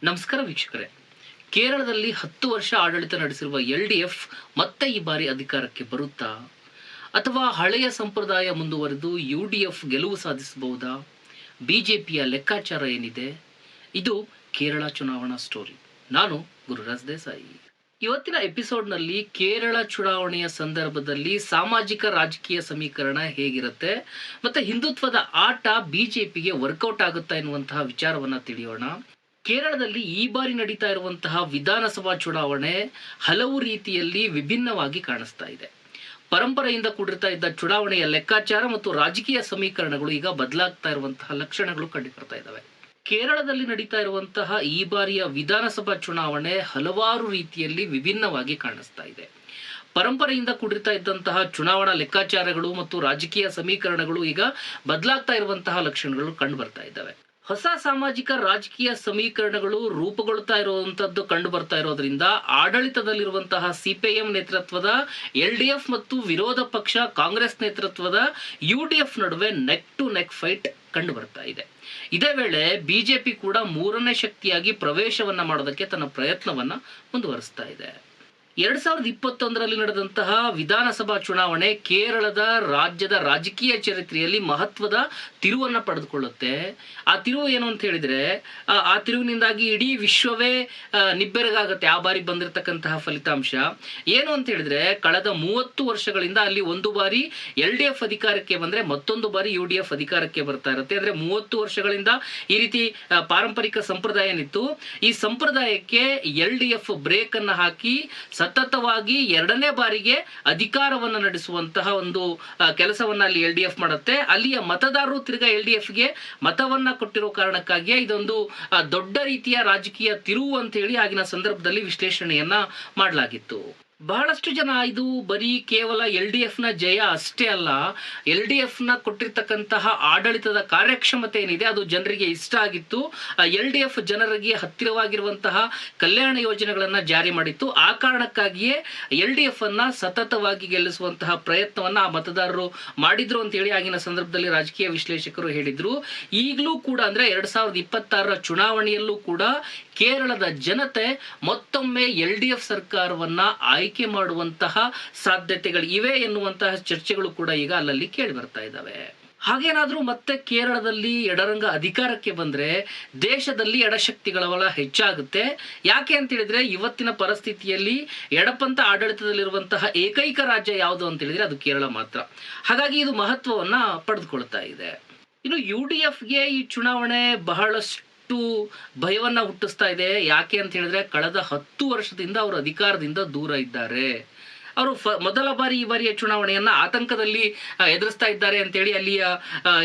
ನಮಸ್ಕಾರ ವೀಕ್ಷಕರೇ. ಕೇರಳದಲ್ಲಿ 10 ವರ್ಷ ಆಡಳಿತ ನಡೆಸಿರುವ LDF ಮತ್ತೆ ಈ ಬಾರಿ ಅಧಿಕಾರಕ್ಕೆ ಬರುತ್ತಾ, ಅಥವಾ ಹಳೆಯ ಸಂಪ್ರದಾಯ ಮುಂದುವರೆದು UDF ಗೆಲುವು ಸಾಧಿಸಬಹುದಾ? ಬಿಜೆಪಿಯ ಲೆಕ್ಕಾಚಾರ ಏನಿದೆ? ಇದು ಕೇರಳ ಚುನಾವಣಾ ಸ್ಟೋರಿ. ನಾನು ಗುರುರಾಜ್ ದೇಸಾಯಿ. ಇವತ್ತಿನ ಎಪಿಸೋಡ್ನಲ್ಲಿ ಕೇರಳ ಚುನಾವಣೆಯ ಸಂದರ್ಭದಲ್ಲಿ ಸಾಮಾಜಿಕ ರಾಜಕೀಯ ಸಮೀಕರಣ ಹೇಗಿರುತ್ತೆ, ಮತ್ತೆ ಹಿಂದುತ್ವದ ಆಟ ಬಿಜೆಪಿಗೆ ವರ್ಕೌಟ್ ಆಗುತ್ತಾ ಎನ್ನುವಂತಹ ವಿಚಾರವನ್ನ ತಿಳಿಯೋಣ. ಕೇರಳದಲ್ಲಿ ಈ ಬಾರಿ ನಡೀತಾ ಇರುವಂತಹ ವಿಧಾನಸಭಾ ಚುನಾವಣೆ ಹಲವು ರೀತಿಯಲ್ಲಿ ವಿಭಿನ್ನವಾಗಿ ಕಾಣಿಸ್ತಾ ಇದೆ. ಪರಂಪರೆಯಿಂದ ಕೂಡಿರ್ತಾ ಇದ್ದ ಚುನಾವಣೆಯ ಲೆಕ್ಕಾಚಾರ ಮತ್ತು ರಾಜಕೀಯ ಸಮೀಕರಣಗಳು ಈಗ ಬದಲಾಗ್ತಾ ಇರುವಂತಹ ಲಕ್ಷಣಗಳು ಕಂಡು ಬರ್ತಾ ಇದ್ದಾವೆ. ಕೇರಳದಲ್ಲಿ ನಡೀತಾ ಇರುವಂತಹ ಈ ಬಾರಿಯ ವಿಧಾನಸಭಾ ಚುನಾವಣೆ ಹಲವಾರು ರೀತಿಯಲ್ಲಿ ವಿಭಿನ್ನವಾಗಿ ಕಾಣಿಸ್ತಾ ಇದೆ. ಪರಂಪರೆಯಿಂದ ಕೂಡಿರ್ತಾ ಇದ್ದಂತಹ ಚುನಾವಣಾ ಲೆಕ್ಕಾಚಾರಗಳು ಮತ್ತು ರಾಜಕೀಯ ಸಮೀಕರಣಗಳು ಈಗ ಬದಲಾಗ್ತಾ ಇರುವಂತಹ ಲಕ್ಷಣಗಳು ಕಂಡು ಬರ್ತಾ ಇದ್ದಾವೆ. ಹೊಸ ಸಾಮಾಜಿಕ ರಾಜಕೀಯ ಸಮೀಕರಣಗಳು ರೂಪುಗೊಳ್ತಾ ಇರುವಂತದ್ದು ಕಂಡು ಬರ್ತಾ ಇರೋದ್ರಿಂದ ಆಡಳಿತದಲ್ಲಿರುವಂತಹ CPIM ನೇತೃತ್ವದ LDF ಮತ್ತು ವಿರೋಧ ಪಕ್ಷ ಕಾಂಗ್ರೆಸ್ ನೇತೃತ್ವದ UDF ನಡುವೆ ನೆಕ್ ಟು ನೆಕ್ ಫೈಟ್ ಕಂಡು ಬರ್ತಾ ಇದೆ. ಇದೇ ವೇಳೆ ಬಿಜೆಪಿ ಕೂಡ ಮೂರನೇ ಶಕ್ತಿಯಾಗಿ ಪ್ರವೇಶವನ್ನ ಮಾಡೋದಕ್ಕೆ ತನ್ನ ಪ್ರಯತ್ನವನ್ನ ಮುಂದುವರಿಸ್ತಾ ಇದೆ. 2021ರಲ್ಲಿ ನಡೆದಂತಹ ವಿಧಾನಸಭಾ ಚುನಾವಣೆ ಕೇರಳದ ರಾಜ್ಯದ ರಾಜಕೀಯ ಚರಿತ್ರೆಯಲ್ಲಿ ಮಹತ್ವದ ತಿರುವನ್ನ ಪಡೆದುಕೊಳ್ಳುತ್ತೆ. ಆ ತಿರುವು ಏನು ಅಂತ ಹೇಳಿದ್ರೆ, ಆ ತಿರುವಿನಿಂದಾಗಿ ಇಡೀ ವಿಶ್ವವೇ ನಿಬ್ಬೆರಗಾಗುತ್ತೆ. ಆ ಬಾರಿ ಬಂದಿರತಕ್ಕಂತಹ ಫಲಿತಾಂಶ ಏನು ಅಂತ ಹೇಳಿದ್ರೆ, ಕಳೆದ 30 ವರ್ಷಗಳಿಂದ ಅಲ್ಲಿ ಒಂದು ಬಾರಿ LDF ಅಧಿಕಾರಕ್ಕೆ ಬಂದ್ರೆ ಮತ್ತೊಂದು ಬಾರಿ UDF ಅಧಿಕಾರಕ್ಕೆ ಬರ್ತಾ ಇರುತ್ತೆ. ಅಂದ್ರೆ 30 ವರ್ಷಗಳಿಂದ ಈ ರೀತಿ ಪಾರಂಪರಿಕ ಸಂಪ್ರದಾಯ ಏನಿತ್ತು, ಈ ಸಂಪ್ರದಾಯಕ್ಕೆ LDF ಬ್ರೇಕ್ ಅನ್ನ ಹಾಕಿ ಸತತವಾಗಿ ಎರಡನೇ ಬಾರಿಗೆ ಅಧಿಕಾರವನ್ನ ನಡೆಸುವಂತಹ ಒಂದು ಕೆಲಸವನ್ನ ಅಲ್ಲಿ LDF ಮಾಡುತ್ತೆ. ಅಲ್ಲಿಯ ಮತದಾರರು ತಿರ್ಗಾ LDFಗೆ ಮತವನ್ನ ಕೊಟ್ಟಿರೋ ಕಾರಣಕ್ಕಾಗಿಯೇ ಇದೊಂದು ದೊಡ್ಡ ರೀತಿಯ ರಾಜಕೀಯ ತಿರುವು ಅಂತ ಹೇಳಿ ಆಗಿನ ಸಂದರ್ಭದಲ್ಲಿ ವಿಶ್ಲೇಷಣೆಯನ್ನ ಮಾಡಲಾಗಿತ್ತು. ಬಹಳಷ್ಟು ಜನ ಇದು ಬರೀ ಕೇವಲ LDF ನ ಜಯ ಅಷ್ಟೇ ಅಲ್ಲ, LDF ನ ಕೊಟ್ಟಿರ್ತಕ್ಕಂತಹ ಆಡಳಿತದ ಕಾರ್ಯಕ್ಷಮತೆ ಏನಿದೆ ಅದು ಜನರಿಗೆ ಇಷ್ಟ ಆಗಿತ್ತು. LDF ಜನರಿಗೆ ಹತ್ತಿರವಾಗಿರುವಂತಹ ಕಲ್ಯಾಣ ಯೋಜನೆಗಳನ್ನ ಜಾರಿ ಮಾಡಿತ್ತು. ಆ ಕಾರಣಕ್ಕಾಗಿಯೇ LDF ಅನ್ನ ಸತತವಾಗಿ ಗೆಲ್ಲಿಸುವಂತಹ ಪ್ರಯತ್ನವನ್ನ ಆ ಮತದಾರರು ಮಾಡಿದ್ರು ಅಂತ ಹೇಳಿ ಆಗಿನ ಸಂದರ್ಭದಲ್ಲಿ ರಾಜಕೀಯ ವಿಶ್ಲೇಷಕರು ಹೇಳಿದ್ರು. ಈಗಲೂ ಕೂಡ ಅಂದ್ರೆ 2026ರ ಚುನಾವಣೆಯಲ್ಲೂ ಕೂಡ ಕೇರಳದ ಜನತೆ ಮತ್ತೊಮ್ಮೆ LDF ಸರ್ಕಾರವನ್ನ ಆಯ್ಕೆ ಮಾಡುವಂತಹ ಸಾಧ್ಯತೆಗಳು ಇವೆ ಎನ್ನುವಂತಹ ಚರ್ಚೆಗಳು ಕೂಡ ಈಗ ಅಲ್ಲಲ್ಲಿ ಕೇಳಿ ಬರ್ತಾ ಇದ್ದಾವೆ. ಹಾಗೇನಾದ್ರೂ ಮತ್ತೆ ಕೇರಳದಲ್ಲಿ ಎಡರಂಗ ಅಧಿಕಾರಕ್ಕೆ ಬಂದ್ರೆ ದೇಶದಲ್ಲಿ ಎಡಶಕ್ತಿಗಳ ಬಲ ಹೆಚ್ಚಾಗುತ್ತೆ. ಯಾಕೆ ಅಂತ ಹೇಳಿದ್ರೆ, ಇವತ್ತಿನ ಪರಿಸ್ಥಿತಿಯಲ್ಲಿ ಎಡಪಂಥ ಆಡಳಿತದಲ್ಲಿರುವಂತಹ ಏಕೈಕ ರಾಜ್ಯ ಯಾವುದು ಅಂತ ಹೇಳಿದ್ರೆ ಅದು ಕೇರಳ ಮಾತ್ರ. ಹಾಗಾಗಿ ಇದು ಮಹತ್ವವನ್ನ ಪಡೆದುಕೊಳ್ತಾ ಇದೆ. ಇನ್ನು UDFಗೆ ಈ ಚುನಾವಣೆ ಬಹಳಷ್ಟು ಭಯವನ್ನ ಹುಟ್ಟಿಸ್ತಾ ಇದೆ. ಯಾಕೆ ಅಂತ ಹೇಳಿದ್ರೆ, ಕಳೆದ 10 ವರ್ಷದಿಂದ ಅವರು ಅಧಿಕಾರದಿಂದ ದೂರ ಇದ್ದಾರೆ. ಅವರು ಮೊದಲ ಬಾರಿ ಈ ಬಾರಿಯ ಚುನಾವಣೆಯನ್ನ ಆತಂಕದಲ್ಲಿ ಎದುರಿಸ್ತಾ ಇದ್ದಾರೆ ಅಂತೇಳಿ ಅಲ್ಲಿಯ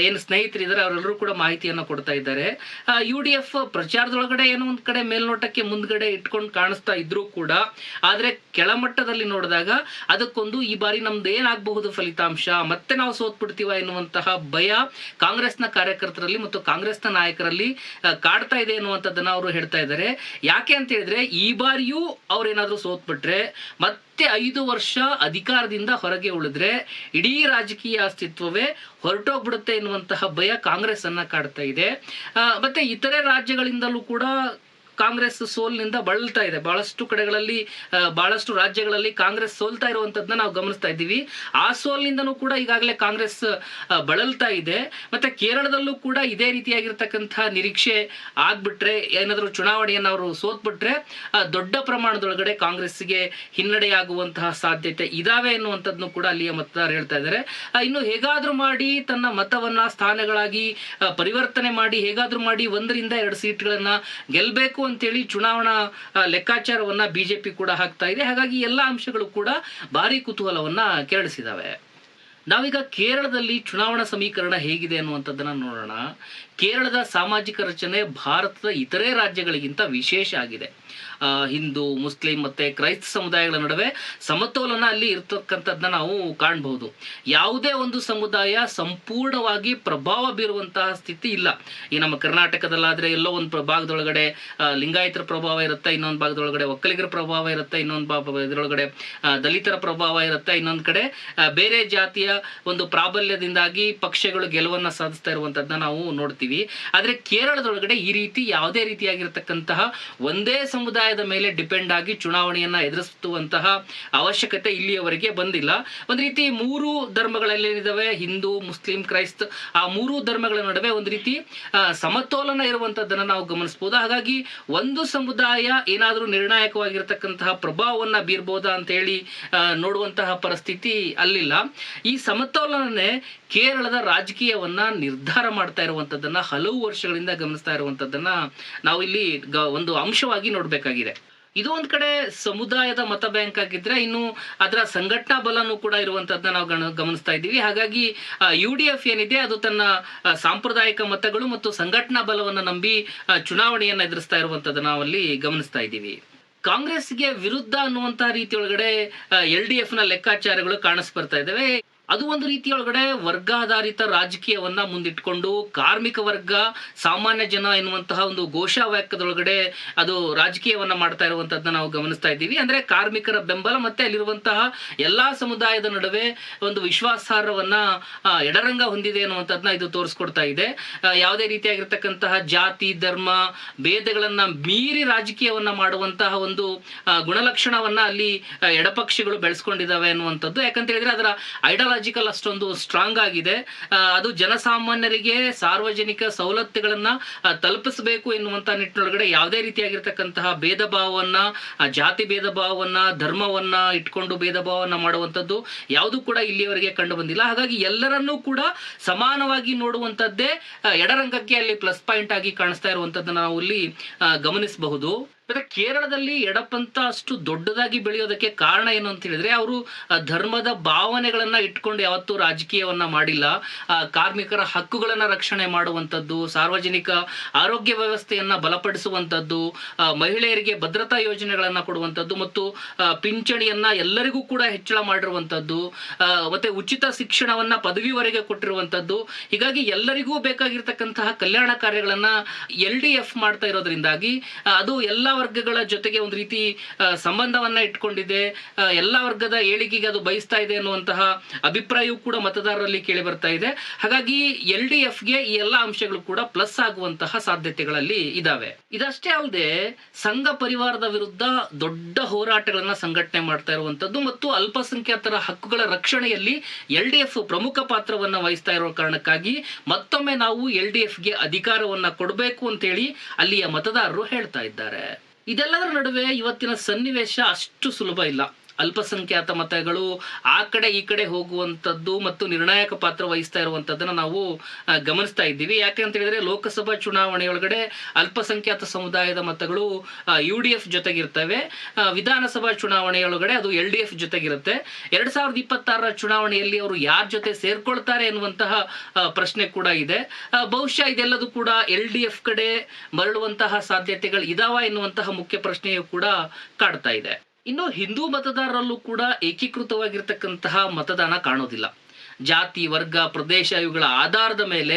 ಏನು ಸ್ನೇಹಿತರಿದ್ದಾರೆ ಅವರೆಲ್ಲರೂ ಕೂಡ ಮಾಹಿತಿಯನ್ನ ಕೊಡ್ತಾ ಇದ್ದಾರೆ. UDF ಪ್ರಚಾರದೊಳಗಡೆ ಏನೋ ಒಂದ್ ಕಡೆ ಮೇಲ್ನೋಟಕ್ಕೆ ಮುಂದ್ಗಡೆ ಇಟ್ಕೊಂಡು ಕಾಣಿಸ್ತಾ ಇದ್ರು ಕೂಡ, ಆದ್ರೆ ಕೆಳಮಟ್ಟದಲ್ಲಿ ನೋಡಿದಾಗ ಅದಕ್ಕೊಂದು ಈ ಬಾರಿ ನಮ್ದು ಏನಾಗಬಹುದು ಫಲಿತಾಂಶ, ಮತ್ತೆ ನಾವು ಸೋತ್ಬಿಡ್ತೀವ ಎನ್ನುವಂತಹ ಭಯ ಕಾಂಗ್ರೆಸ್ನ ಕಾರ್ಯಕರ್ತರಲ್ಲಿ ಮತ್ತು ಕಾಂಗ್ರೆಸ್ನ ನಾಯಕರಲ್ಲಿ ಕಾಡ್ತಾ ಇದೆ ಎನ್ನುವಂಥದ್ದನ್ನ ಅವರು ಹೇಳ್ತಾ ಇದ್ದಾರೆ. ಯಾಕೆ ಅಂತ ಹೇಳಿದ್ರೆ, ಈ ಬಾರಿಯೂ ಅವ್ರೇನಾದ್ರೂ ಸೋತ್ಬಿಟ್ರೆ ಮತ್ತೆ 5 ವರ್ಷ ಅಧಿಕಾರದಿಂದ ಹೊರಗೆ ಉಳಿದ್ರೆ ಇಡೀ ರಾಜಕೀಯ ಅಸ್ತಿತ್ವವೇ ಹೊರಟೋಗ್ಬಿಡುತ್ತೆ ಎನ್ನುವಂತಹ ಭಯ ಕಾಂಗ್ರೆಸ್ ಅನ್ನ ಕಾಡ್ತಾ ಇದೆ. ಮತ್ತೆ ಇತರೆ ರಾಜ್ಯಗಳಿಂದಲೂ ಕೂಡ ಕಾಂಗ್ರೆಸ್ ಸೋಲಿನಿಂದ ಬಳಲ್ತಾ ಇದೆ. ಬಹಳಷ್ಟು ಕಡೆಗಳಲ್ಲಿ ಬಹಳಷ್ಟು ರಾಜ್ಯಗಳಲ್ಲಿ ಕಾಂಗ್ರೆಸ್ ಸೋಲ್ತಾ ಇರುವಂತದ್ದನ್ನ ನಾವು ಗಮನಿಸ್ತಾ ಇದ್ದೀವಿ. ಆ ಸೋಲಿನಿಂದನೂ ಕೂಡ ಈಗಾಗಲೇ ಕಾಂಗ್ರೆಸ್ ಬಳಲ್ತಾ ಇದೆ. ಮತ್ತೆ ಕೇರಳದಲ್ಲೂ ಕೂಡ ಇದೇ ರೀತಿಯಾಗಿರ್ತಕ್ಕಂತಹ ನಿರೀಕ್ಷೆ ಆಗ್ಬಿಟ್ರೆ, ಏನಾದರೂ ಚುನಾವಣೆಯನ್ನು ಅವರು ಸೋತ್ಬಿಟ್ರೆ ದೊಡ್ಡ ಪ್ರಮಾಣದೊಳಗಡೆ ಕಾಂಗ್ರೆಸ್ಗೆ ಹಿನ್ನಡೆಯಾಗುವಂತಹ ಸಾಧ್ಯತೆ ಇದಾವೆ ಎನ್ನುವಂಥದ್ದನ್ನು ಕೂಡ ಅಲ್ಲಿಯ ಮತದಾರರು ಹೇಳ್ತಾ ಇದ್ದಾರೆ. ಇನ್ನು ಹೇಗಾದ್ರೂ ಮಾಡಿ ತನ್ನ ಮತವನ್ನ ಸ್ಥಾನಗಳಾಗಿ ಪರಿವರ್ತನೆ ಮಾಡಿ ಹೇಗಾದ್ರೂ ಮಾಡಿ 1-2 ಸೀಟ್ಗಳನ್ನ ಗೆಲ್ಬೇಕು ಅಂತೇಳಿ ಚುನಾವಣಾ ಲೆಕ್ಕಾಚಾರವನ್ನ ಬಿಜೆಪಿ ಕೂಡ ಹಾಕ್ತಾ ಇದೆ. ಹಾಗಾಗಿ ಎಲ್ಲ ಅಂಶಗಳು ಕೂಡ ಭಾರಿ ಕುತೂಹಲವನ್ನ ಕೆರಳಿಸಿದಾವೆ. ನಾವೀಗ ಕೇರಳದಲ್ಲಿ ಚುನಾವಣಾ ಸಮೀಕರಣ ಹೇಗಿದೆ ಅನ್ನುವಂಥದ್ದನ್ನ ನೋಡೋಣ. ಕೇರಳದ ಸಾಮಾಜಿಕ ರಚನೆ ಭಾರತದ ಇತರೆ ರಾಜ್ಯಗಳಿಗಿಂತ ವಿಶೇಷ ಆಗಿದೆ. ಹಿಂದೂ, ಮುಸ್ಲಿಂ ಮತ್ತೆ ಕ್ರೈಸ್ತ ಸಮುದಾಯಗಳ ನಡುವೆ ಸಮತೋಲನ ಅಲ್ಲಿ ಇರ್ತಕ್ಕಂಥದ್ದನ್ನ ನಾವು ಕಾಣಬಹುದು. ಯಾವುದೇ ಒಂದು ಸಮುದಾಯ ಸಂಪೂರ್ಣವಾಗಿ ಪ್ರಭಾವ ಬೀರುವಂತಹ ಸ್ಥಿತಿ ಇಲ್ಲ. ಈ ನಮ್ಮ ಕರ್ನಾಟಕದಲ್ಲಾದ್ರೆ ಎಲ್ಲೋ ಒಂದು ಭಾಗದೊಳಗಡೆ ಲಿಂಗಾಯತರ ಪ್ರಭಾವ ಇರುತ್ತೆ, ಇನ್ನೊಂದು ಭಾಗದೊಳಗಡೆ ಒಕ್ಕಲಿಗರ ಪ್ರಭಾವ ಇರುತ್ತೆ, ಇನ್ನೊಂದು ಇದರೊಳಗಡೆ ದಲಿತರ ಪ್ರಭಾವ ಇರುತ್ತೆ, ಇನ್ನೊಂದು ಕಡೆ ಬೇರೆ ಜಾತಿಯ ಒಂದು ಪ್ರಾಬಲ್ಯದಿಂದಾಗಿ ಪಕ್ಷಗಳು ಗೆಲುವನ್ನ ಸಾಧಿಸ್ತಾ ಇರುವಂತದ್ದನ್ನ ನಾವು ನೋಡ್ತೀವಿ. ನೋಡ್ತೀವಿ. ಆದ್ರೆ ಕೇರಳದೊಳಗಡೆ ಈ ರೀತಿ ಯಾವುದೇ ರೀತಿಯಾಗಿರ್ತಕ್ಕಂತಹ ಒಂದೇ ಸಮುದಾಯದ ಮೇಲೆ ಡಿಪೆಂಡ್ ಆಗಿ ಚುನಾವಣೆಯನ್ನ ಎದುರಿಸುವಂತಹ ಅವಶ್ಯಕತೆ ಇಲ್ಲಿಯವರೆಗೆ ಬಂದಿಲ್ಲ. ಒಂದ್ ರೀತಿ ಮೂರು ಧರ್ಮಗಳೇನಿದಾವೆ, ಹಿಂದೂ, ಮುಸ್ಲಿಂ, ಕ್ರೈಸ್ತ, ಆ ಮೂರು ಧರ್ಮಗಳ ನಡುವೆ ಒಂದು ರೀತಿ ಸಮತೋಲನ ಇರುವಂತದ್ದನ್ನ ನಾವು ಗಮನಿಸಬಹುದು. ಹಾಗಾಗಿ ಒಂದು ಸಮುದಾಯ ಏನಾದ್ರೂ ನಿರ್ಣಾಯಕವಾಗಿರ್ತಕ್ಕಂತಹ ಪ್ರಭಾವವನ್ನ ಬೀರ್ಬೋದಾ ಅಂತ ಹೇಳಿ ನೋಡುವಂತಹ ಪರಿಸ್ಥಿತಿ ಅಲ್ಲಿಲ್ಲ. ಈ ಸಮತೋಲನನೇ ಕೇರಳದ ರಾಜಕೀಯವನ್ನ ನಿರ್ಧಾರ ಮಾಡ್ತಾ ಇರುವಂತದ್ದನ್ನ ಹಲವು ವರ್ಷಗಳಿಂದ ಗಮನಿಸ್ತಾ ಇರುವಂತದ್ದನ್ನ ನಾವು ಇಲ್ಲಿ ಒಂದು ಅಂಶವಾಗಿ ನೋಡ್ಬೇಕಾಗಿದೆ. ಇದು ಒಂದ್ ಕಡೆ ಸಮುದಾಯದ ಮತ ಬ್ಯಾಂಕ್ ಆಗಿದ್ರೆ, ಇನ್ನು ಅದರ ಸಂಘಟನಾ ಬಲನೂ ಕೂಡ ಇರುವಂತದ್ದನ್ನ ನಾವು ಗಮನಿಸ್ತಾ ಇದ್ದೀವಿ. ಹಾಗಾಗಿ UDF ಏನಿದೆ ಅದು ತನ್ನ ಸಾಂಪ್ರದಾಯಿಕ ಮತಗಳು ಮತ್ತು ಸಂಘಟನಾ ಬಲವನ್ನ ನಂಬಿ ಚುನಾವಣೆಯನ್ನ ಎದುರಿಸ್ತಾ ಇರುವಂತದ್ದನ್ನ ನಾವಲ್ಲಿ ಗಮನಿಸ್ತಾ ಇದ್ದೀವಿ. ಕಾಂಗ್ರೆಸ್ಗೆ ವಿರುದ್ಧ ಅನ್ನುವಂತಹ ರೀತಿಯೊಳಗಡೆ LDF ನ ಲೆಕ್ಕಾಚಾರಗಳು ಕಾಣಿಸ್ಬರ್ತಾ ಇದ್ದಾವೆ. ಅದು ಒಂದು ರೀತಿಯೊಳಗಡೆ ವರ್ಗಾಧಾರಿತ ರಾಜಕೀಯವನ್ನ ಮುಂದಿಟ್ಕೊಂಡು ಕಾರ್ಮಿಕ ವರ್ಗ, ಸಾಮಾನ್ಯ ಜನ ಎನ್ನುವಂತಹ ಒಂದು ಘೋಷವಾಕ್ಯದೊಳಗಡೆ ಅದು ರಾಜಕೀಯವನ್ನ ಮಾಡ್ತಾ ಇರುವಂತದ್ದನ್ನ ನಾವು ಗಮನಿಸ್ತಾ ಇದ್ದೀವಿ. ಅಂದ್ರೆ ಕಾರ್ಮಿಕರ ಬೆಂಬಲ ಮತ್ತೆ ಅಲ್ಲಿರುವಂತಹ ಎಲ್ಲಾ ಸಮುದಾಯದ ನಡುವೆ ಒಂದು ವಿಶ್ವಾಸಾರ್ಹವನ್ನ ಎಡರಂಗ ಹೊಂದಿದೆ ಅನ್ನುವಂಥದ್ದನ್ನ ಇದು ತೋರಿಸ್ಕೊಡ್ತಾ ಇದೆ. ಯಾವುದೇ ರೀತಿಯಾಗಿರ್ತಕ್ಕಂತಹ ಜಾತಿ, ಧರ್ಮ ಭೇದಗಳನ್ನ ಮೀರಿ ರಾಜಕೀಯವನ್ನ ಮಾಡುವಂತಹ ಒಂದು ಗುಣಲಕ್ಷಣವನ್ನ ಅಲ್ಲಿ ಎಡಪಕ್ಷಗಳು ಬೆಳೆಸ್ಕೊಂಡಿದ್ದಾವೆ ಅನ್ನುವಂಥದ್ದು. ಯಾಕಂತ ಹೇಳಿದ್ರೆ ಅದರ ಐಡಿಯಾಲಜಿಕಲ್ ಅಷ್ಟೊಂದು ಸ್ಟ್ರಾಂಗ್ ಆಗಿದೆ. ಅದು ಜನಸಾಮಾನ್ಯರಿಗೆ ಸಾರ್ವಜನಿಕ ಸವಲತ್ತುಗಳನ್ನ ತಲುಪಿಸಬೇಕು ಎನ್ನುವಂತ ನಿಟ್ಟಿನೊಳಗಡೆ ಯಾವುದೇ ರೀತಿಯಾಗಿರ್ತಕ್ಕಂತಹ ಭೇದ ಭಾವವನ್ನ, ಜಾತಿ ಭೇದ ಭಾವವನ್ನ, ಧರ್ಮವನ್ನ ಇಟ್ಕೊಂಡು ಭೇದ ಭಾವವನ್ನ ಮಾಡುವಂಥದ್ದು ಯಾವುದು ಕೂಡ ಇಲ್ಲಿಯವರೆಗೆ ಕಂಡು ಬಂದಿಲ್ಲ. ಹಾಗಾಗಿ ಎಲ್ಲರನ್ನೂ ಕೂಡ ಸಮಾನವಾಗಿ ನೋಡುವಂತದ್ದೇ ಎಡರಂಗಕ್ಕೆ ಅಲ್ಲಿ ಪ್ಲಸ್ ಪಾಯಿಂಟ್ ಆಗಿ ಕಾಣಿಸ್ತಾ ಇರುವಂತದ್ದನ್ನ ನಾವು ಇಲ್ಲಿ ಗಮನಿಸಬಹುದು. ಮತ್ತೆ ಕೇರಳದಲ್ಲಿ ಎಡಪಂಥ ಅಷ್ಟು ದೊಡ್ಡದಾಗಿ ಬೆಳೆಯೋದಕ್ಕೆ ಕಾರಣ ಏನು ಅಂತ ಹೇಳಿದ್ರೆ, ಅವರು ಧರ್ಮದ ಭಾವನೆಗಳನ್ನ ಇಟ್ಕೊಂಡು ಯಾವತ್ತೂ ರಾಜಕೀಯವನ್ನ ಮಾಡಿಲ್ಲ. ಕಾರ್ಮಿಕರ ಹಕ್ಕುಗಳನ್ನ ರಕ್ಷಣೆ ಮಾಡುವಂಥದ್ದು, ಸಾರ್ವಜನಿಕ ಆರೋಗ್ಯ ವ್ಯವಸ್ಥೆಯನ್ನ ಬಲಪಡಿಸುವಂಥದ್ದು, ಮಹಿಳೆಯರಿಗೆ ಭದ್ರತಾ ಯೋಜನೆಗಳನ್ನ ಕೊಡುವಂಥದ್ದು ಮತ್ತು ಪಿಂಚಣಿಯನ್ನ ಎಲ್ಲರಿಗೂ ಕೂಡ ಹೆಚ್ಚಳ ಮಾಡಿರುವಂಥದ್ದು, ಮತ್ತೆ ಉಚಿತ ಶಿಕ್ಷಣವನ್ನ ಪದವಿವರೆಗೆ ಕೊಟ್ಟಿರುವಂಥದ್ದು. ಹೀಗಾಗಿ ಎಲ್ಲರಿಗೂ ಬೇಕಾಗಿರ್ತಕ್ಕಂತಹ ಕಲ್ಯಾಣ ಕಾರ್ಯಗಳನ್ನ LDF ಮಾಡ್ತಾ ಇರೋದ್ರಿಂದಾಗಿ ಅದು ಎಲ್ಲ ವರ್ಗಗಳ ಜೊತೆಗೆ ಒಂದು ರೀತಿ ಸಂಬಂಧವನ್ನ ಇಟ್ಕೊಂಡಿದೆ. ಎಲ್ಲ ವರ್ಗದ ಏಳಿಗೆಗೆ ಅದು ಬಯಸ್ತಾ ಇದೆ ಅನ್ನುವಂತಹ ಅಭಿಪ್ರಾಯವೂ ಕೂಡ ಮತದಾರರಲ್ಲಿ ಕೇಳಿ ಬರ್ತಾ ಇದೆ. ಹಾಗಾಗಿ LDFಗೆ ಈ ಎಲ್ಲ ಅಂಶಗಳು ಕೂಡ ಪ್ಲಸ್ ಆಗುವಂತಹ ಸಾಧ್ಯತೆಗಳಲ್ಲಿ ಇದಾವೆ. ಇದಷ್ಟೇ ಅಲ್ಲದೆ ಸಂಘ ಪರಿವಾರದ ವಿರುದ್ಧ ದೊಡ್ಡ ಹೋರಾಟಗಳನ್ನ ಸಂಘಟನೆ ಮಾಡ್ತಾ ಇರುವಂತದ್ದು ಮತ್ತು ಅಲ್ಪಸಂಖ್ಯಾತರ ಹಕ್ಕುಗಳ ರಕ್ಷಣೆಯಲ್ಲಿ LDF ಪ್ರಮುಖ ಪಾತ್ರವನ್ನ ವಹಿಸ್ತಾ ಇರೋ ಕಾರಣಕ್ಕಾಗಿ ಮತ್ತೊಮ್ಮೆ ನಾವು LDFಗೆ ಅಧಿಕಾರವನ್ನ ಕೊಡಬೇಕು ಅಂತೇಳಿ ಅಲ್ಲಿಯ ಮತದಾರರು ಹೇಳ್ತಾ ಇದ್ದಾರೆ. ಇದೆಲ್ಲದರ ನಡುವೆ ಇವತ್ತಿನ ಸನ್ನಿವೇಶ ಅಷ್ಟು ಸುಲಭ ಇಲ್ಲ. ಅಲ್ಪಸಂಖ್ಯಾತ ಮತಗಳು ಆ ಕಡೆ ಈ ಕಡೆ ಹೋಗುವಂಥದ್ದು ಮತ್ತು ನಿರ್ಣಾಯಕ ಪಾತ್ರ ವಹಿಸ್ತಾ ಇರುವಂಥದ್ದನ್ನ ನಾವು ಗಮನಿಸ್ತಾ ಇದ್ದೀವಿ. ಯಾಕೆ ಅಂತ ಹೇಳಿದ್ರೆ ಲೋಕಸಭಾ ಚುನಾವಣೆಯೊಳಗಡೆ ಅಲ್ಪಸಂಖ್ಯಾತ ಸಮುದಾಯದ ಮತಗಳು UDF ಜೊತೆಗಿರ್ತವೆ. ವಿಧಾನಸಭಾ ಚುನಾವಣೆಯೊಳಗಡೆ ಅದು LDF ಜೊತೆಗಿರುತ್ತೆ. 2026ರ ಚುನಾವಣೆಯಲ್ಲಿ ಅವರು ಯಾರ ಜೊತೆ ಸೇರ್ಕೊಳ್ತಾರೆ ಎನ್ನುವಂತಹ ಪ್ರಶ್ನೆ ಕೂಡ ಇದೆ. ಬಹುಶಃ ಇದೆಲ್ಲದೂ ಕೂಡ LDF ಕಡೆ ಮರಳುವಂತಹ ಸಾಧ್ಯತೆಗಳು ಇದಾವ ಎನ್ನುವಂತಹ ಮುಖ್ಯ ಪ್ರಶ್ನೆಯು ಕೂಡ ಕಾಡ್ತಾ ಇದೆ. ಇನ್ನು ಹಿಂದೂ ಮತದಾರರಲ್ಲೂ ಕೂಡ ಏಕೀಕೃತವಾಗಿರ್ತಕ್ಕಂತಹ ಮತದಾನ ಕಾಣೋದಿಲ್ಲ. ಜಾತಿ, ವರ್ಗ, ಪ್ರದೇಶ ಇವುಗಳ ಆಧಾರದ ಮೇಲೆ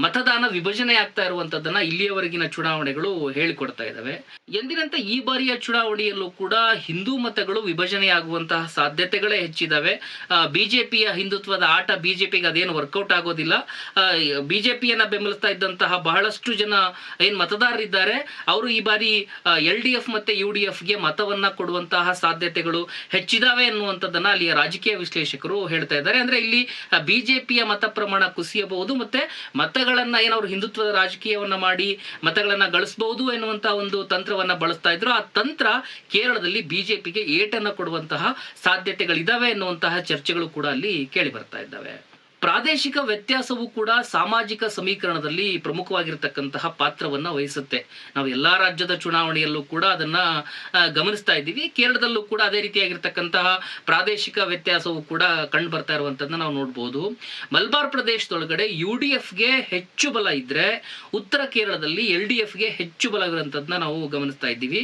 ಮತದಾನ ವಿಭಜನೆ ಆಗ್ತಾ ಇರುವಂತದ್ದನ್ನ ಇಲ್ಲಿಯವರೆಗಿನ ಚುನಾವಣೆಗಳು ಹೇಳಿಕೊಡ್ತಾ ಇದ್ದಾವೆ. ಎಂದಿನಂತೆ ಈ ಬಾರಿಯ ಚುನಾವಣೆಯಲ್ಲೂ ಕೂಡ ಹಿಂದೂ ಮತಗಳು ವಿಭಜನೆಯಾಗುವಂತಹ ಸಾಧ್ಯತೆಗಳೇ ಹೆಚ್ಚಿದಾವೆ. ಬಿಜೆಪಿಯ ಹಿಂದುತ್ವದ ಆಟ ಬಿಜೆಪಿಗೆ ಅದೇನು ವರ್ಕೌಟ್ ಆಗೋದಿಲ್ಲ. ಬಿಜೆಪಿಯನ್ನ ಬೆಂಬಲಿಸ್ತಾ ಇದ್ದಂತಹ ಬಹಳಷ್ಟು ಜನ ಏನ್ ಮತದಾರರಿದ್ದಾರೆ ಅವರು ಈ ಬಾರಿ LDF ಮತ್ತೆ UDFಗೆ ಮತವನ್ನ ಕೊಡುವಂತಹ ಸಾಧ್ಯತೆಗಳು ಹೆಚ್ಚಿದಾವೆ ಎನ್ನುವಂಥದ್ದನ್ನ ಅಲ್ಲಿಯ ರಾಜಕೀಯ ವಿಶ್ಲೇಷಕರು ಹೇಳ್ತಾ ಇದ್ದಾರೆ. ಅಂದ್ರೆ ಇಲ್ಲಿ ಬಿಜೆಪಿಯ ಮತ ಪ್ರಮಾಣ ಕುಸಿಯಬಹುದು ಮತ್ತೆ ಮತಗಳನ್ನ ಏನವರು ಹಿಂದುತ್ವದ ರಾಜಕೀಯವನ್ನ ಮಾಡಿ ಮತಗಳನ್ನ ಗಳಿಸಬಹುದು ಎನ್ನುವಂತಹ ಒಂದು ತಂತ್ರವನ್ನ ಬಳಸ್ತಾ ಇದ್ರು. ಆ ತಂತ್ರ ಕೇರಳದಲ್ಲಿ ಬಿಜೆಪಿಗೆ ಏಟನ್ನ ಕೊಡುವಂತಹ ಸಾಧ್ಯತೆಗಳಿದಾವೆ ಎನ್ನುವಂತಹ ಚರ್ಚೆಗಳು ಕೂಡ ಅಲ್ಲಿ ಕೇಳಿ ಬರ್ತಾ ಇದ್ದಾವೆ. ಪ್ರಾದೇಶಿಕ ವ್ಯತ್ಯಾಸವೂ ಕೂಡ ಸಾಮಾಜಿಕ ಸಮೀಕರಣದಲ್ಲಿ ಪ್ರಮುಖವಾಗಿರ್ತಕ್ಕಂತಹ ಪಾತ್ರವನ್ನ ವಹಿಸುತ್ತೆ. ನಾವು ಎಲ್ಲಾ ರಾಜ್ಯದ ಚುನಾವಣೆಯಲ್ಲೂ ಕೂಡ ಅದನ್ನ ಗಮನಿಸ್ತಾ ಇದ್ದೀವಿ. ಕೇರಳದಲ್ಲೂ ಕೂಡ ಅದೇ ರೀತಿಯಾಗಿರ್ತಕ್ಕಂತಹ ಪ್ರಾದೇಶಿಕ ವ್ಯತ್ಯಾಸವೂ ಕೂಡ ಕಂಡು ಬರ್ತಾ ಇರುವಂತದನ್ನ ನಾವು ನೋಡ್ಬೋದು. ಮಲಬಾರ್ ಪ್ರದೇಶದೊಳಗಡೆ UDFಗೆ ಹೆಚ್ಚು ಬಲ ಇದ್ರೆ ಉತ್ತರ ಕೇರಳದಲ್ಲಿ LDFಗೆ ಹೆಚ್ಚು ಬಲವಿರುವಂತದನ್ನ ನಾವು ಗಮನಿಸ್ತಾ ಇದ್ದೀವಿ.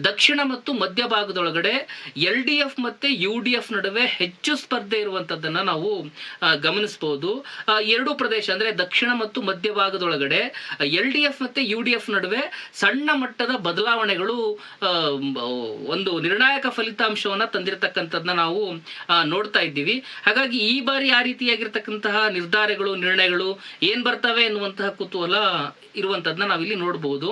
ದಕ್ಷಿಣ ಮತ್ತು ಮಧ್ಯ ಭಾಗದೊಳಗಡೆ LDF ಮತ್ತೆ UDF ನಡುವೆ ಹೆಚ್ಚು ಸ್ಪರ್ಧೆ ಇರುವಂತದ್ದನ್ನ ನಾವು ಗಮನಿಸಬಹುದು. ಗಮನಿಸಬಹುದು. ಎರಡು ಪ್ರದೇಶ ಅಂದ್ರೆ ದಕ್ಷಿಣ ಮತ್ತು ಮಧ್ಯ ಭಾಗದೊಳಗಡೆ LDF ಮತ್ತೆ UDF ನಡುವೆ ಸಣ್ಣ ಮಟ್ಟದ ಬದಲಾವಣೆಗಳು ಒಂದು ನಿರ್ಣಾಯಕ ಫಲಿತಾಂಶವನ್ನ ತಂದಿರತಕ್ಕಂಥದ್ದನ್ನ ನಾವು ನೋಡ್ತಾ ಇದ್ದೀವಿ. ಹಾಗಾಗಿ ಈ ಬಾರಿ ಆ ರೀತಿಯಾಗಿರ್ತಕ್ಕಂತಹ ನಿರ್ಧಾರಗಳು, ನಿರ್ಣಯಗಳು ಏನ್ ಬರ್ತವೆ ಎನ್ನುವಂತಹ ಕುತೂಹಲ ಇರುವಂತದ್ದನ್ನ ನಾವಿಲ್ಲಿ ನೋಡಬಹುದು.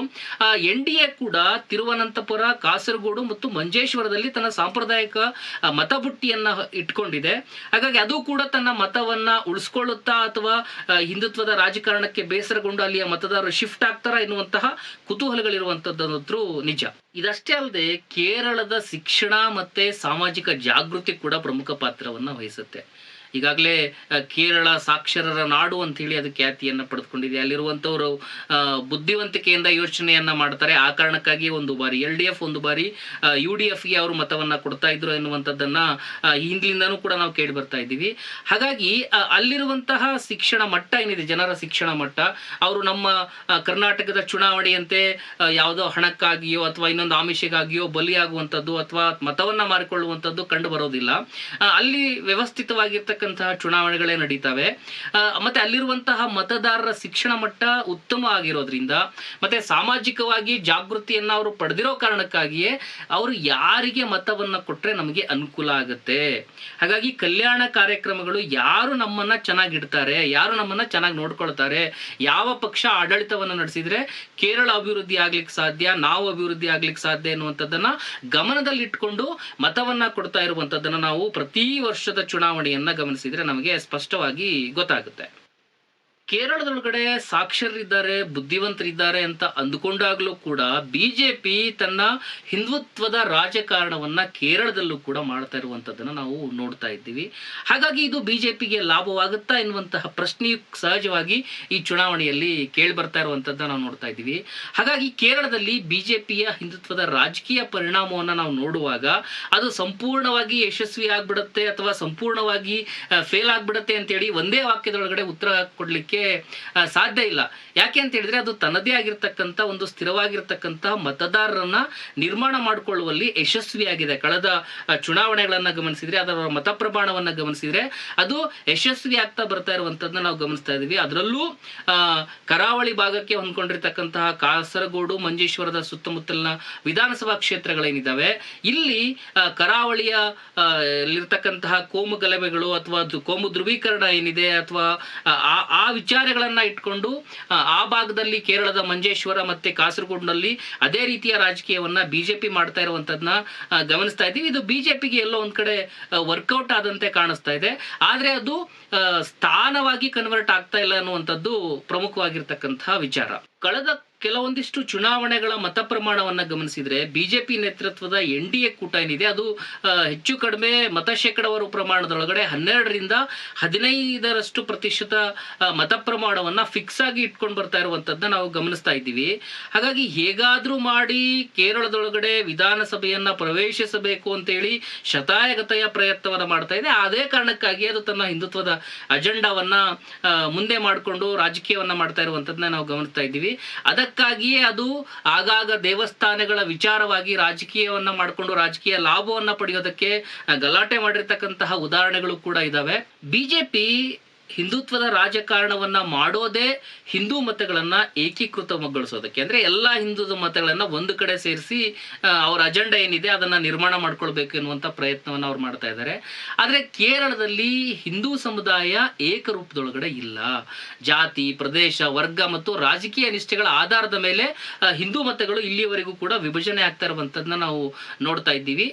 NDA ಕೂಡ ತಿರುವನಂತಪುರ, ಕಾಸರಗೋಡು ಮತ್ತು ಮಂಜೇಶ್ವರದಲ್ಲಿ ತನ್ನ ಸಾಂಪ್ರದಾಯಿಕ ಮತಬುಟ್ಟಿಯನ್ನ ಇಟ್ಕೊಂಡಿದೆ. ಹಾಗಾಗಿ ಅದು ಕೂಡ ತನ್ನ ಮತವನ್ನ ಉಳಿಸ್ಕೊಳ್ಳುತ್ತಾ ಅಥವಾ ಹಿಂದುತ್ವದ ರಾಜಕಾರಣಕ್ಕೆ ಬೇಸರಗೊಂಡು ಅಲ್ಲಿಯ ಮತದಾರರು ಶಿಫ್ಟ್ ಆಗ್ತಾರಾ ಎನ್ನುವಂತಹ ಕುತೂಹಲಗಳಿರುವಂತದ್ದು ನಿಜ. ಇದಷ್ಟೇ ಅಲ್ಲದೆ ಕೇರಳದ ಶಿಕ್ಷಣ ಮತ್ತೆ ಸಾಮಾಜಿಕ ಜಾಗೃತಿ ಕೂಡ ಪ್ರಮುಖ ಪಾತ್ರವನ್ನ ವಹಿಸುತ್ತೆ. ಈಗಾಗಲೇ ಕೇರಳ ಸಾಕ್ಷರರ ನಾಡು ಅಂತ ಹೇಳಿ ಅದು ಖ್ಯಾತಿಯನ್ನ ಪಡೆದುಕೊಂಡಿದೆ. ಅಲ್ಲಿರುವಂತವರು ಬುದ್ಧಿವಂತಿಕೆಯಿಂದ ಯೋಚನೆಯನ್ನ ಮಾಡ್ತಾರೆ. ಆ ಕಾರಣಕ್ಕಾಗಿ ಒಂದು ಬಾರಿ LDF, ಒಂದು ಬಾರಿ UDF ಗೆ ಅವರು ಮತವನ್ನ ಕೊಡ್ತಾ ಇದ್ರು ಎನ್ನುವಂಥದ್ದನ್ನ ಹಿಂದ್ಲಿಂದನೂ ಕೂಡ ನಾವು ಕೇಳಿ ಬರ್ತಾ ಇದ್ದೀವಿ. ಹಾಗಾಗಿ ಅಲ್ಲಿರುವಂತಹ ಶಿಕ್ಷಣ ಮಟ್ಟ ಏನಿದೆ, ಜನರ ಶಿಕ್ಷಣ ಮಟ್ಟ, ಅವರು ನಮ್ಮ ಕರ್ನಾಟಕದ ಚುನಾವಣೆಯಂತೆ ಯಾವುದೋ ಹಣಕ್ಕಾಗಿಯೋ ಅಥವಾ ಇನ್ನೊಂದು ಆಮಿಷಗಾಗಿಯೋ ಬಲಿಯಾಗುವಂಥದ್ದು ಅಥವಾ ಮತವನ್ನ ಮಾರಿಕೊಳ್ಳುವಂಥದ್ದು ಕಂಡು ಬರೋದಿಲ್ಲ. ಅಲ್ಲಿ ವ್ಯವಸ್ಥಿತವಾಗಿರ್ತಕ್ಕಂತಹ ಚುನಾವಣೆಗಳೇ ನಡೀತವೆ. ಮತ್ತೆ ಅಲ್ಲಿರುವಂತಹ ಮತದಾರರ ಶಿಕ್ಷಣ ಮಟ್ಟ ಉತ್ತಮ ಆಗಿರೋದ್ರಿಂದ ಮತ್ತೆ ಸಾಮಾಜಿಕವಾಗಿ ಜಾಗೃತಿಯನ್ನ ಅವರು ಪಡೆದಿರೋ ಕಾರಣಕ್ಕಾಗಿಯೇ ಅವರು ಯಾರಿಗೆ ಮತವನ್ನ ಕೊಟ್ರೆ ನಮಗೆ ಅನುಕೂಲ ಆಗುತ್ತೆ. ಹಾಗಾಗಿ ಕಲ್ಯಾಣ ಕಾರ್ಯಕ್ರಮಗಳು ಯಾರು ನಮ್ಮನ್ನ ಚೆನ್ನಾಗಿಡ್ತಾರೆ, ಯಾರು ನಮ್ಮನ್ನ ಚೆನ್ನಾಗಿ ನೋಡ್ಕೊಳ್ತಾರೆ, ಯಾವ ಪಕ್ಷ ಆಡಳಿತವನ್ನ ನಡೆಸಿದ್ರೆ ಕೇರಳ ಅಭಿವೃದ್ಧಿ ಆಗ್ಲಿಕ್ಕೆ ಸಾಧ್ಯ, ನಾವು ಅಭಿವೃದ್ಧಿ ಆಗ್ಲಿಕ್ಕೆ ಸಾಧ್ಯ ಎನ್ನುವಂಥದ್ದನ್ನ ಗಮನದಲ್ಲಿ ಇಟ್ಕೊಂಡು ಮತವನ್ನ ಕೊಡ್ತಾ ಇರುವಂತದ್ದನ್ನ ನಾವು ಪ್ರತಿ ವರ್ಷದ ಚುನಾವಣೆಯನ್ನ ಗಮನಿಸಿದ್ರೆ ನಮಗೆ ಸ್ಪಷ್ಟವಾಗಿ ಗೊತ್ತಾಗುತ್ತೆ. ಕೇರಳದೊಳಗಡೆ ಸಾಕ್ಷರರಿದ್ದಾರೆ, ಬುದ್ಧಿವಂತರಿದ್ದಾರೆ ಅಂತ ಅಂದುಕೊಂಡಾಗ್ಲೂ ಕೂಡ ಬಿಜೆಪಿ ತನ್ನ ಹಿಂದುತ್ವದ ರಾಜಕಾರಣವನ್ನ ಕೇರಳದಲ್ಲೂ ಕೂಡ ಮಾಡ್ತಾ ಇರುವಂತದ್ದನ್ನ ನಾವು ನೋಡ್ತಾ ಇದ್ದೀವಿ. ಹಾಗಾಗಿ ಇದು ಬಿಜೆಪಿಗೆ ಲಾಭವಾಗುತ್ತಾ ಎನ್ನುವಂತಹ ಪ್ರಶ್ನೆಯು ಸಹಜವಾಗಿ ಈ ಚುನಾವಣೆಯಲ್ಲಿ ಕೇಳಿ ಬರ್ತಾ ಇರುವಂತದ್ದನ್ನ ನಾವು ನೋಡ್ತಾ ಇದ್ದೀವಿ. ಹಾಗಾಗಿ ಕೇರಳದಲ್ಲಿ ಬಿಜೆಪಿಯ ಹಿಂದುತ್ವದ ರಾಜಕೀಯ ಪರಿಣಾಮವನ್ನ ನಾವು ನೋಡುವಾಗ ಅದು ಸಂಪೂರ್ಣವಾಗಿ ಯಶಸ್ವಿ ಆಗ್ಬಿಡುತ್ತೆ ಅಥವಾ ಸಂಪೂರ್ಣವಾಗಿ ಫೇಲ್ ಆಗ್ಬಿಡುತ್ತೆ ಅಂತೇಳಿ ಒಂದೇ ವಾಕ್ಯದೊಳಗಡೆ ಉತ್ತರ ಕೊಡ್ಲಿಕ್ಕೆ ಸಾಧ್ಯ ಇಲ್ಲ. ಯಾಕೆ ಅಂತ ಹೇಳಿದ್ರೆ ಅದು ತನ್ನದೇ ಆಗಿರ್ತಕ್ಕಂಥ ಒಂದು ಸ್ಥಿರವಾಗಿರ್ತಕ್ಕಂಥ ಮತದಾರರನ್ನ ನಿರ್ಮಾಣ ಮಾಡಿಕೊಳ್ಳುವಲ್ಲಿ ಯಶಸ್ವಿಯಾಗಿದೆ. ಕಳೆದ ಚುನಾವಣೆಗಳನ್ನ ಗಮನಿಸಿದ್ರೆ, ಅದರ ಮತ ಪ್ರಮಾಣವನ್ನ ಗಮನಿಸಿದ್ರೆ ಅದು ಯಶಸ್ವಿ ಆಗ್ತಾ ಬರ್ತಾ ಇರುವಂತದ್ದನ್ನ ನಾವು ಗಮನಿಸ್ತಾ ಇದೀವಿ. ಅದರಲ್ಲೂ ಕರಾವಳಿ ಭಾಗಕ್ಕೆ ಹೊಂದ್ಕೊಂಡಿರ್ತಕ್ಕಂತಹ ಕಾಸರಗೋಡು, ಮಂಜೇಶ್ವರದ ಸುತ್ತಮುತ್ತಲಿನ ವಿಧಾನಸಭಾ ಕ್ಷೇತ್ರಗಳೇನಿದ್ದಾವೆ, ಇಲ್ಲಿ ಕರಾವಳಿಯ ಇರ್ತಕ್ಕಂತಹ ಕೋಮು ಗಲಭೆಗಳು ಅಥವಾ ಕೋಮು ಧ್ರುವೀಕರಣ ಏನಿದೆ ಅಥವಾ ಆ ವಿಚಾರಗಳನ್ನ ಇಟ್ಕೊಂಡು ಆ ಭಾಗದಲ್ಲಿ ಕೇರಳದ ಮಂಜೇಶ್ವರ ಮತ್ತೆ ಕಾಸರಗೋಡಿನಲ್ಲಿ ಅದೇ ರೀತಿಯ ರಾಜಕೀಯವನ್ನ ಬಿಜೆಪಿ ಮಾಡ್ತಾ ಇರುವಂತದನ್ನ ಗಮನಿಸ್ತಾ ಇದ್ದೀವಿ. ಇದು ಬಿಜೆಪಿಗೆ ಎಲ್ಲೋ ಒಂದ್ ಕಡೆ ವರ್ಕೌಟ್ ಆದಂತೆ ಕಾಣಿಸ್ತಾ ಇದೆ. ಆದ್ರೆ ಅದು ಸ್ಥಾನವಾಗಿ ಕನ್ವರ್ಟ್ ಆಗ್ತಾ ಇಲ್ಲ ಅನ್ನುವಂಥದ್ದು ಪ್ರಮುಖವಾಗಿರ್ತಕ್ಕಂತಹ ವಿಚಾರ. ಕಳೆದ ಕೆಲವೊಂದಿಷ್ಟು ಚುನಾವಣೆಗಳ ಮತ ಪ್ರಮಾಣವನ್ನ ಗಮನಿಸಿದ್ರೆ ಬಿಜೆಪಿ ನೇತೃತ್ವದ NDA ಕೂಟ ಏನಿದೆ ಅದು ಹೆಚ್ಚು ಕಡಿಮೆ ಮತ ಶೇಕಡಾವಾರು ಪ್ರಮಾಣದೊಳಗಡೆ 12ರಿಂದ 15% ಮತ ಪ್ರಮಾಣವನ್ನ ಫಿಕ್ಸ್ ಆಗಿ ಇಟ್ಕೊಂಡು ಬರ್ತಾ ಇರುವಂತದ್ದನ್ನ ನಾವು ಗಮನಿಸ್ತಾ ಇದ್ದೀವಿ. ಹಾಗಾಗಿ ಹೇಗಾದ್ರೂ ಮಾಡಿ ಕೇರಳದೊಳಗಡೆ ವಿಧಾನಸಭೆಯನ್ನ ಪ್ರವೇಶಿಸಬೇಕು ಅಂತೇಳಿ ಶತಾಯಗತಾಯ ಪ್ರಯತ್ನವನ್ನ ಮಾಡ್ತಾ ಇದೆ. ಅದೇ ಕಾರಣಕ್ಕಾಗಿ ಅದು ತನ್ನ ಹಿಂದುತ್ವದ ಅಜೆಂಡಾವನ್ನ ಮುಂದೆ ಮಾಡಿಕೊಂಡು ರಾಜಕೀಯವನ್ನ ಮಾಡ್ತಾ ಇರುವಂತದ್ದನ್ನ ನಾವು ಗಮನಿಸ್ತಾ ಇದ್ದೀವಿ. ಅದಕ್ಕಾಗಿಯೇ ಅದು ಆಗಾಗ ದೇವಸ್ಥಾನಗಳ ವಿಚಾರವಾಗಿ ರಾಜಕೀಯವನ್ನ ಮಾಡಿಕೊಂಡು ರಾಜಕೀಯ ಲಾಭವನ್ನ ಪಡೆಯೋದಕ್ಕೆ ಗಲಾಟೆ ಮಾಡಿರ್ತಕ್ಕಂತಹ ಉದಾಹರಣೆಗಳು ಕೂಡ ಇದಾವೆ. ಬಿಜೆಪಿ ಹಿಂದುತ್ವದ ರಾಜಕಾರಣವನ್ನ ಮಾಡೋದೇ ಹಿಂದೂ ಮತಗಳನ್ನ ಏಕೀಕೃತಗೊಳಿಸೋದಕ್ಕೆ, ಅಂದ್ರೆ ಎಲ್ಲಾ ಹಿಂದೂ ಮತಗಳನ್ನ ಒಂದು ಕಡೆ ಸೇರಿಸಿ ಅವರ ಅಜೆಂಡಾ ಏನಿದೆ ಅದನ್ನ ನಿರ್ಮಾಣ ಮಾಡ್ಕೊಳ್ಬೇಕು ಎನ್ನುವಂತ ಪ್ರಯತ್ನವನ್ನ ಅವ್ರು ಮಾಡ್ತಾ ಇದ್ದಾರೆ. ಆದ್ರೆ ಕೇರಳದಲ್ಲಿ ಹಿಂದೂ ಸಮುದಾಯ ಏಕರೂಪದೊಳಗಡೆ ಇಲ್ಲ. ಜಾತಿ, ಪ್ರದೇಶ, ವರ್ಗ ಮತ್ತು ರಾಜಕೀಯ ನಿಷ್ಠೆಗಳ ಆಧಾರದ ಮೇಲೆ ಹಿಂದೂ ಮತಗಳು ಇಲ್ಲಿಯವರೆಗೂ ಕೂಡ ವಿಭಜನೆ ಆಗ್ತಾ ಇರುವಂತದನ್ನ ನಾವು ನೋಡ್ತಾ ಇದ್ದೀವಿ.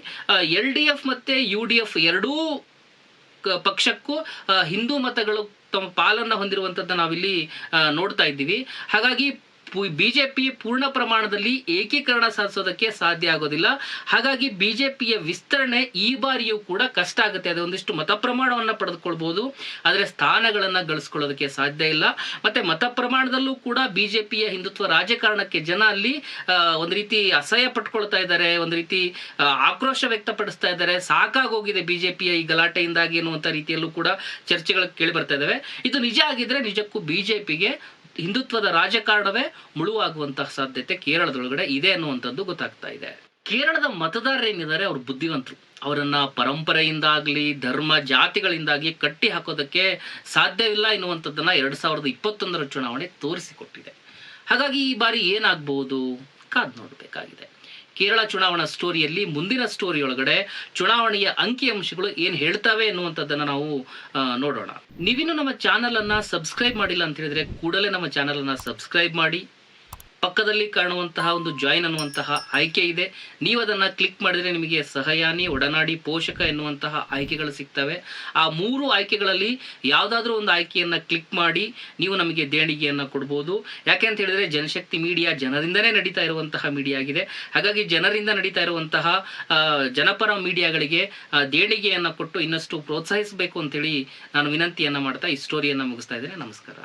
LDF ಮತ್ತೆ UDF ಎರಡೂ ಪಕ್ಷಕ್ಕೂ ಹಿಂದೂ ಮತಗಳು ತಮ್ಮ ಪಾಲನ್ನ ಹೊಂದಿರುವಂತದ್ದನ್ನ ನಾವಿಲ್ಲಿ ನೋಡ್ತಾ ಇದ್ದೀವಿ. ಹಾಗಾಗಿ ಬಿಜೆಪಿ ಪೂರ್ಣ ಪ್ರಮಾಣದಲ್ಲಿ ಏಕೀಕರಣ ಸಾಧಿಸೋದಕ್ಕೆ ಸಾಧ್ಯ ಆಗೋದಿಲ್ಲ. ಹಾಗಾಗಿ ಬಿಜೆಪಿಯ ವಿಸ್ತರಣೆ ಈ ಬಾರಿಯೂ ಕೂಡ ಕಷ್ಟ ಆಗುತ್ತೆ. ಅದು ಒಂದಿಷ್ಟು ಮತ ಪ್ರಮಾಣವನ್ನ ಪಡೆದುಕೊಳ್ಬಹುದು, ಆದ್ರೆ ಸ್ಥಾನಗಳನ್ನ ಗಳಿಸ್ಕೊಳ್ಳೋದಕ್ಕೆ ಸಾಧ್ಯ ಇಲ್ಲ. ಮತ್ತೆ ಮತ ಪ್ರಮಾಣದಲ್ಲೂ ಕೂಡ ಬಿಜೆಪಿಯ ಹಿಂದುತ್ವ ರಾಜಕಾರಣಕ್ಕೆ ಜನ ಅಲ್ಲಿ ಒಂದು ರೀತಿ ಅಸಹ್ಯ ಪಟ್ಕೊಳ್ತಾ ಇದ್ದಾರೆ, ಒಂದು ರೀತಿ ಆಕ್ರೋಶ ವ್ಯಕ್ತಪಡಿಸ್ತಾ ಇದ್ದಾರೆ. ಸಾಕಾಗೋಗಿದೆ ಬಿಜೆಪಿಯ ಈ ಗಲಾಟೆಯಿಂದಾಗಿ ಎನ್ನುವಂತ ರೀತಿಯಲ್ಲೂ ಕೂಡ ಚರ್ಚೆಗಳು ಕೇಳಿ ಬರ್ತಾ ಇದಾವೆ. ಇದು ನಿಜ ಆಗಿದ್ರೆ ನಿಜಕ್ಕೂ ಬಿಜೆಪಿಗೆ ಹಿಂದುತ್ವದ ರಾಜಕಾರಣವೇ ಮುಳುವಾಗುವಂತಹ ಸಾಧ್ಯತೆ ಕೇರಳದೊಳಗಡೆ ಇದೆ ಅನ್ನುವಂಥದ್ದು ಗೊತ್ತಾಗ್ತಾ ಇದೆ. ಕೇರಳದ ಮತದಾರರೇನಿದ್ದಾರೆ ಅವ್ರು ಬುದ್ಧಿವಂತರು. ಅವರನ್ನ ಪರಂಪರೆಯಿಂದಾಗ್ಲಿ ಧರ್ಮ ಜಾತಿಗಳಿಂದಾಗಿ ಕಟ್ಟಿ ಹಾಕೋದಕ್ಕೆ ಸಾಧ್ಯವಿಲ್ಲ ಎನ್ನುವಂಥದ್ದನ್ನ 2021ರ ಚುನಾವಣೆ ತೋರಿಸಿಕೊಟ್ಟಿದೆ. ಹಾಗಾಗಿ ಈ ಬಾರಿ ಏನಾಗಬಹುದು ಕಾದ್ ನೋಡಬೇಕಾಗಿದೆ. ಕೇರಳ ಚುನಾವಣಾ ಸ್ಟೋರಿಯಲ್ಲಿ ಮುಂದಿನ ಸ್ಟೋರಿ ಒಳಗಡೆ ಚುನಾವಣೆಯ ಅಂಕಿಅಂಶಗಳು ಏನ್ ಹೇಳ್ತವೆ ಎನ್ನುವಂಥದ್ದನ್ನ ನಾವು ನೋಡೋಣ. ನೀವಿನ್ನು ನಮ್ಮ ಚಾನಲ್ ಅನ್ನ ಸಬ್ಸ್ಕ್ರೈಬ್ ಮಾಡಿಲ್ಲ ಅಂತ ಹೇಳಿದ್ರೆ ಕೂಡಲೇ ನಮ್ಮ ಚಾನಲ್ ಅನ್ನ ಸಬ್ಸ್ಕ್ರೈಬ್ ಮಾಡಿ. ಪಕ್ಕದಲ್ಲಿ ಕಾಣುವಂತಹ ಒಂದು ಜಾಯಿನ್ ಅನ್ನುವಂತಹ ಆಯ್ಕೆ ಇದೆ. ನೀವು ಅದನ್ನ ಕ್ಲಿಕ್ ಮಾಡಿದ್ರೆ ನಿಮಗೆ ಸಹಯಾನಿ, ಒಡನಾಡಿ, ಪೋಷಕ ಎನ್ನುವಂತಹ ಆಯ್ಕೆಗಳು ಸಿಗ್ತವೆ. ಆ 3 ಆಯ್ಕೆಗಳಲ್ಲಿ ಯಾವುದಾದ್ರೂ ಒಂದು ಆಯ್ಕೆಯನ್ನ ಕ್ಲಿಕ್ ಮಾಡಿ ನೀವು ನಮಗೆ ದೇಣಿಗೆಯನ್ನ ಕೊಡ್ಬೋದು. ಯಾಕೆ ಅಂತ ಹೇಳಿದ್ರೆ ಜನಶಕ್ತಿ ಮೀಡಿಯಾ ಜನರಿಂದನೇ ನಡೀತಾ ಇರುವಂತಹ ಮೀಡಿಯಾ ಆಗಿದೆ. ಹಾಗಾಗಿ ಜನರಿಂದ ನಡೀತಾ ಇರುವಂತಹ ಜನಪರ ಮೀಡಿಯಾಗಳಿಗೆ ದೇಣಿಗೆಯನ್ನ ಕೊಟ್ಟು ಇನ್ನಷ್ಟು ಪ್ರೋತ್ಸಾಹಿಸಬೇಕು ಅಂತೇಳಿ ನಾನು ವಿನಂತಿಯನ್ನ ಮಾಡ್ತಾ ಈ ಸ್ಟೋರಿಯನ್ನ ಮುಗಿಸ್ತಾ ಇದ್ದೇನೆ. ನಮಸ್ಕಾರ.